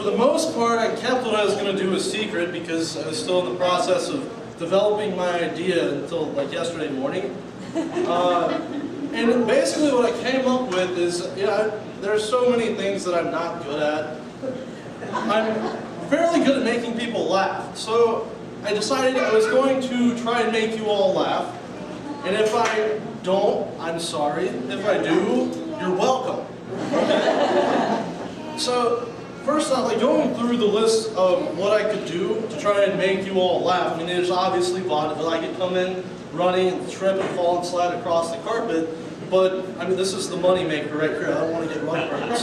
For the most part, I kept what I was going to do a secret because I was still in the process of developing my idea until like yesterday morning. And basically what I came up with is, there's so many things that I'm not good at. I'm fairly good at making people laugh. So I decided I was going to try and make you all laugh. And if I don't, I'm sorry. If I do, you're welcome. Okay? So first off, like going through the list of what I could do to try and make you all laugh. I mean, there's obviously vaudeville. I could come in running and trip and fall and slide across the carpet. But, I mean, this is the money maker right here. I don't want to get rug burns.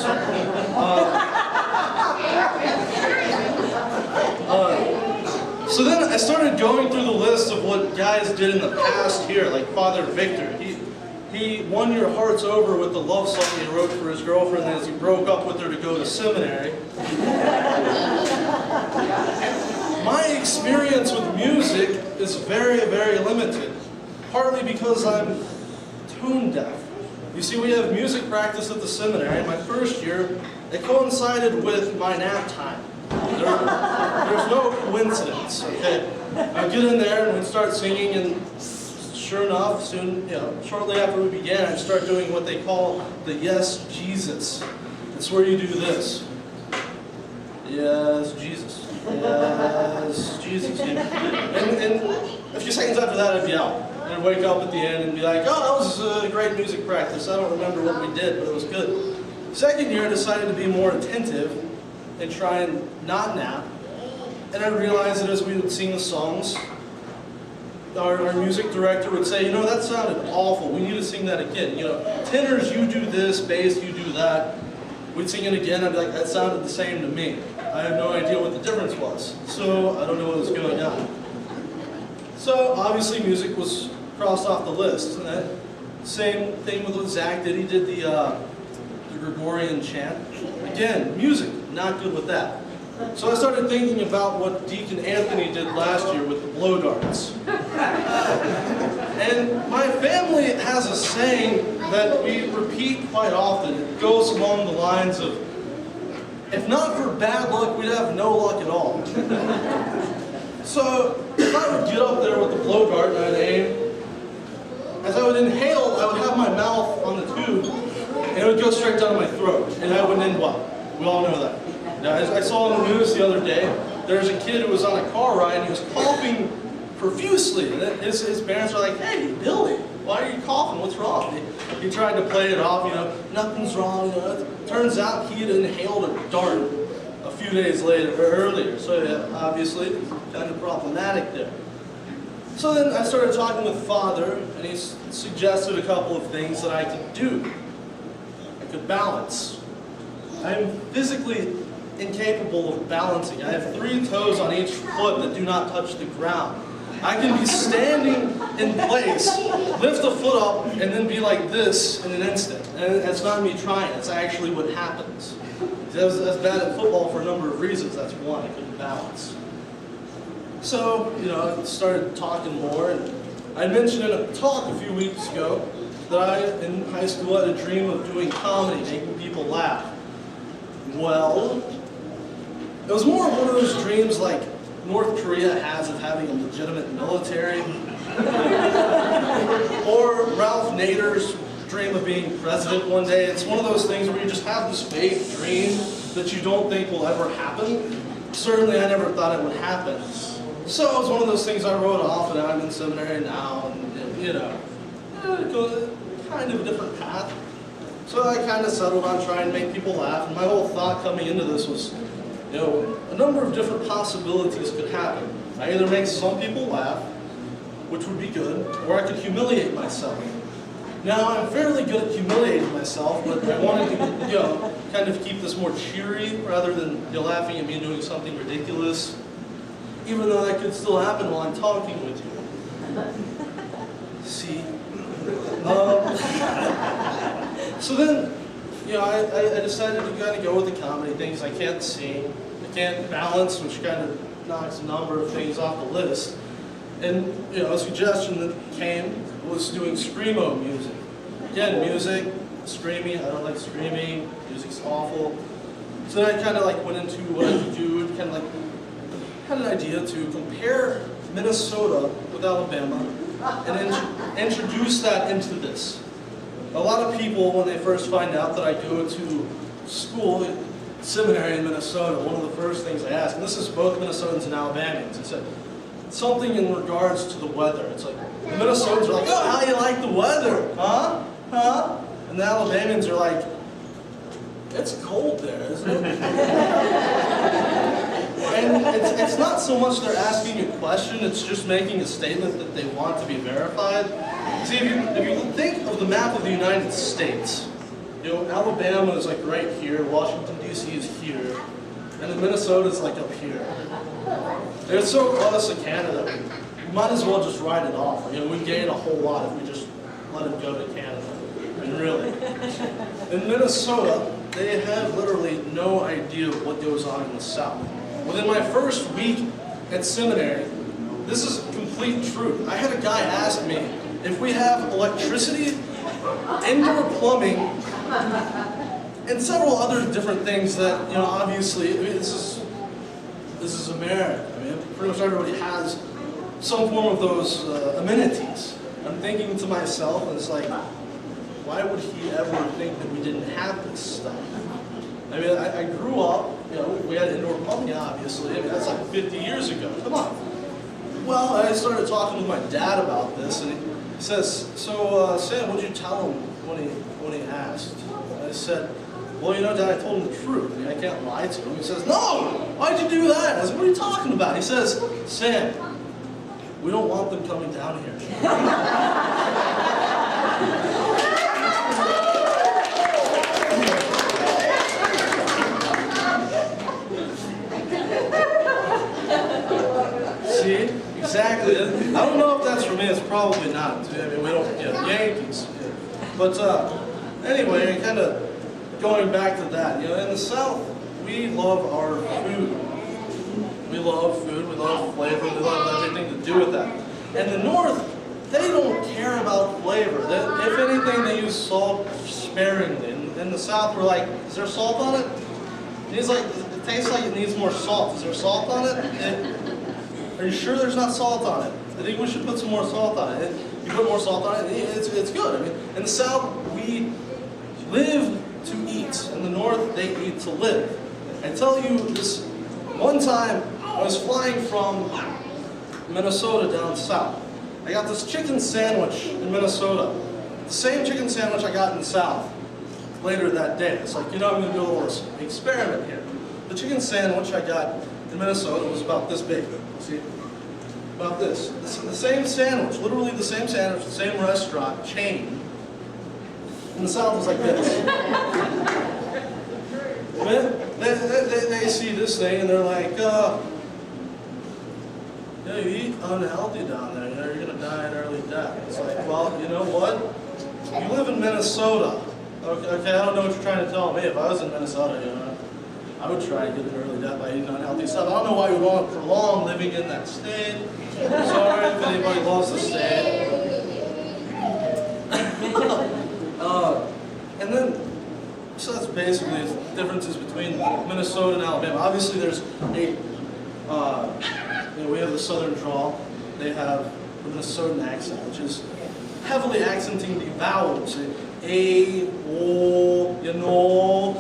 So then I started going through the list of what guys did in the past here, like Father Victor. He won your hearts over with the love song he wrote for his girlfriend as he broke up with her to go to seminary. My experience with music is very, very limited, partly because I'm tone deaf. You see, we have music practice at the seminary. My first year, it coincided with my nap time. There's no coincidence, okay? I'd get in there and we'd start singing, and sure enough, soon, shortly after we began, I'd start doing what they call the Yes, Jesus. It's where you do this. Yes, Jesus. Yes, Jesus. And a few seconds after that, I'd be out. And I'd wake up at the end and be like, oh, that was a great music practice. I don't remember what we did, but it was good. Second year, I decided to be more attentive and try and not nap. And I realized that as we would sing the songs, our music director would say, that sounded awful. We need to sing that again. Tenors, you do this, bass, you do that. We'd sing it again, I'd be like, that sounded the same to me. I have no idea what the difference was. So I don't know what was going on. So obviously music was crossed off the list. And that same thing with what Zach did. He did the Gregorian chant. Again, music, not good with that. So I started thinking about what Deacon Anthony did last year with the blow darts. And my family has a saying that we repeat quite often. It goes along the lines of, if not for bad luck, we'd have no luck at all. So if I would get up there with the blow dart and I'd aim, as I would inhale, I would have my mouth on the tube, and it would go straight down my throat, and I wouldn't end well. We all know that. Now, as I saw in the news the other day, there's a kid who was on a car ride and he was coughing profusely. And his parents were like, hey, Billy, why are you coughing? What's wrong? He tried to play it off, nothing's wrong. It turns out he had inhaled a dart a few days earlier. So yeah, obviously, kind of problematic there. So then I started talking with Father, and he suggested a couple of things that I could do. I could balance. I'm physically incapable of balancing. I have 3 toes on each foot that do not touch the ground. I can be standing in place, lift a foot up, and then be like this in an instant. And it's not me trying, it's actually what happens. I was bad at football for a number of reasons. That's one, I couldn't balance. So, I started talking more, and I mentioned in a talk a few weeks ago that I, in high school, had a dream of doing comedy, making people laugh. Well, it was more one of those dreams like North Korea has of having a legitimate military. Or Ralph Nader's dream of being president one day. It's one of those things where you just have this vague dream that you don't think will ever happen. Certainly I never thought it would happen. So it was one of those things I wrote off, and I'm in seminary now, and go kind of a different path. So I kind of settled on trying to make people laugh, and my whole thought coming into this was, a number of different possibilities could happen. I either make some people laugh, which would be good, or I could humiliate myself. Now, I'm fairly good at humiliating myself, but I wanted to, kind of keep this more cheery rather than laughing at me doing something ridiculous, even though that could still happen while I'm talking with you. See? So then, I decided to kind of go with the comedy things. I can't sing, I can't balance, which kind of knocks a number of things off the list. And, a suggestion that came was doing screamo music. Again, music, screaming, I don't like screaming, music's awful. So then I kind of like went into what I could do, and kind of like had an idea to compare Minnesota with Alabama and introduce that into this. A lot of people, when they first find out that I go to school, seminary in Minnesota, one of the first things I ask, and this is both Minnesotans and Alabamians, it's something in regards to the weather. It's like, the Minnesotans are like, oh, how do you like the weather? Huh? Huh? And the Alabamians are like, it's cold there, isn't it? And it's not so much they're asking a question, it's just making a statement that they want to be verified. See, if you think of the map of the United States, you know, Alabama is like right here, Washington, D.C. is here, and then Minnesota is like up here. And it's so close to Canada, we might as well just write it off. You know, we gain a whole lot if we just let it go to Canada. I mean, really. In Minnesota, they have literally no idea what goes on in the South. Within my first week at seminary, this is complete truth. I had a guy ask me if we have electricity, indoor plumbing, and several other different things that, you know, obviously, I mean, this is America. I mean, pretty much everybody has some form of those amenities. I'm thinking to myself, and it's like, why would he ever think that we didn't have this stuff? I mean, I grew up, you know, we had indoor plumbing, obviously. I mean, that's like 50 years ago. Come on. Well, I started talking with my dad about this, and he says, so, Sam, what did you tell him when he asked? And I said, well, you know, Dad, I told him the truth. I mean, I can't lie to him. He says, no! Why'd you do that? I said, what are you talking about? He says, Sam, we don't want them coming down here. See? Exactly. I don't know if that's for me. It's probably not. I mean, we don't, you know, Yankees. Yeah. But anyway, kind of going back to that, you know, in the South, we love our food. We love food, we love flavor, we love everything to do with that. And the North, they don't care about flavor. If anything, they use salt sparingly. In the South, we're like, is there salt on it? And he's like, it tastes like it needs more salt. Is there salt on it? Are you sure there's not salt on it? I think we should put some more salt on it. You put more salt on it, it's good. I mean, in the South, we live to eat. In the North, they eat to live. I tell you this, one time I was flying from Minnesota down south. I got this chicken sandwich in Minnesota. The same chicken sandwich I got in the South later that day. It's like, you know, I'm going to do a little experiment here. The chicken sandwich I got in Minnesota was about this big. See? About this. This is the same sandwich, literally the same sandwich, the same restaurant, chain. In the South, it's like this. They see this thing and they're like, yeah, you eat unhealthy down there, you know, you're going to die an early death. It's like, well, you know what? You live in Minnesota. Okay, I don't know what you're trying to tell me. If I was in Minnesota, you know, I would try to get an early death by eating unhealthy stuff. I don't know why you want to prolong living in that state. I'm sorry if anybody loves the state. And then, so that's basically the differences between Minnesota and Alabama. Obviously, there's a, you know, we have the southern drawl. They have the Minnesotan accent, which is heavily accenting the vowels. A, O, you know,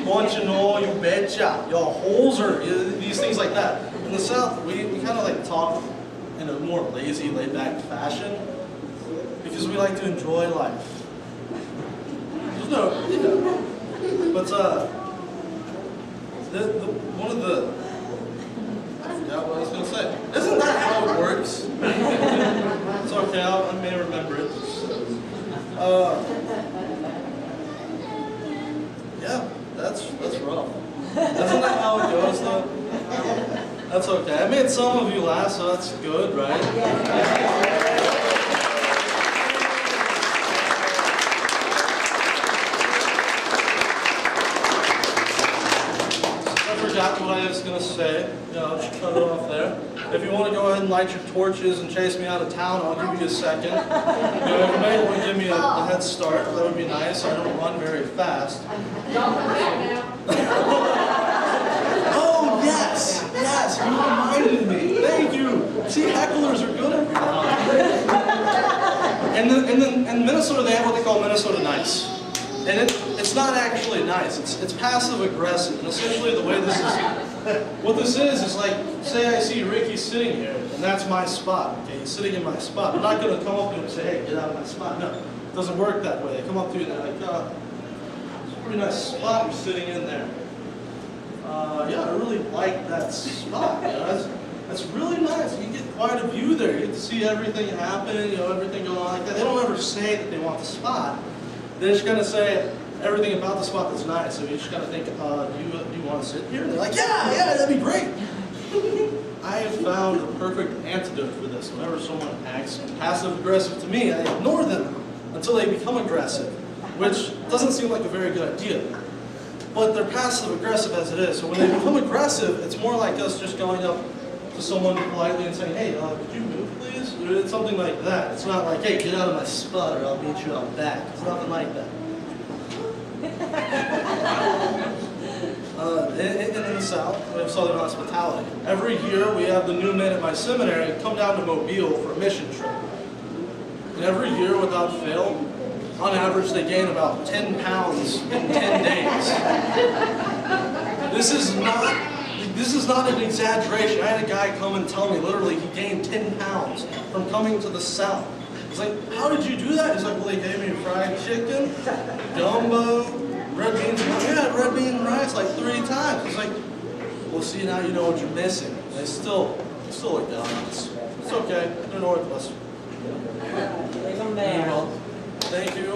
don't you know, you betcha, your hoser, these things like that. In the South, we kind of like talk in a more lazy, laid-back fashion because we like to enjoy life. There's no, you know, but one of the, I forgot what I was going to say. Isn't that how it works? It's okay, I may remember it. Yeah, that's rough. Isn't that how it goes, though? That's okay. I made some of you laugh, so that's good, right? I forgot what I was going to say. Yeah, I'll just cut it off there. If you want to go ahead and light your torches and chase me out of town, I'll give you a second. You may want to give me a head start. That would be nice. I don't run very fast. Oh, yes! Yes, you reminded me. Thank you. See, hecklers are good every now and then. In Minnesota, they have what they call Minnesota nice. And it's not actually nice. It's passive aggressive. And essentially the way this is, what this is like, say I see Ricky sitting here, and that's my spot. Okay, he's sitting in my spot. I'm not going to come up to him and say, hey, get out of my spot. No, it doesn't work that way. They come up to you and they're like, it's a pretty nice spot you're sitting in there. Yeah, I really like that spot. You know, that's really nice. You get quite a view there. You get to see everything happen, everything going on like that. They don't ever say that they want the spot. They're just going to say everything about the spot that's nice. So you just got to think, do you want to sit here? And they're like, yeah, that'd be great. I have found the perfect antidote for this. Whenever someone acts passive-aggressive to me, I ignore them until they become aggressive, which doesn't seem like a very good idea. But they're passive-aggressive as it is. So when they become aggressive, it's more like us just going up to someone politely and saying, hey, could you move, please? Or it's something like that. It's not like, hey, get out of my spot or I'll beat you out back. It's nothing like that. In the South, we have Southern hospitality. Every year, we have the new men at my seminary come down to Mobile for a mission trip. And every year, without fail, on average, they gain about 10 pounds in 10 days. This is not an exaggeration. I had a guy come and tell me, literally, he gained 10 pounds from coming to the South. He's like, how did you do that? He's like, well, they gave me fried chicken, gumbo, red beans. Yeah, red bean and rice like 3 times. He's like, well, see, now you know what you're missing. They still look down on us. It's okay. They're north of us. Leave them there. Thank you.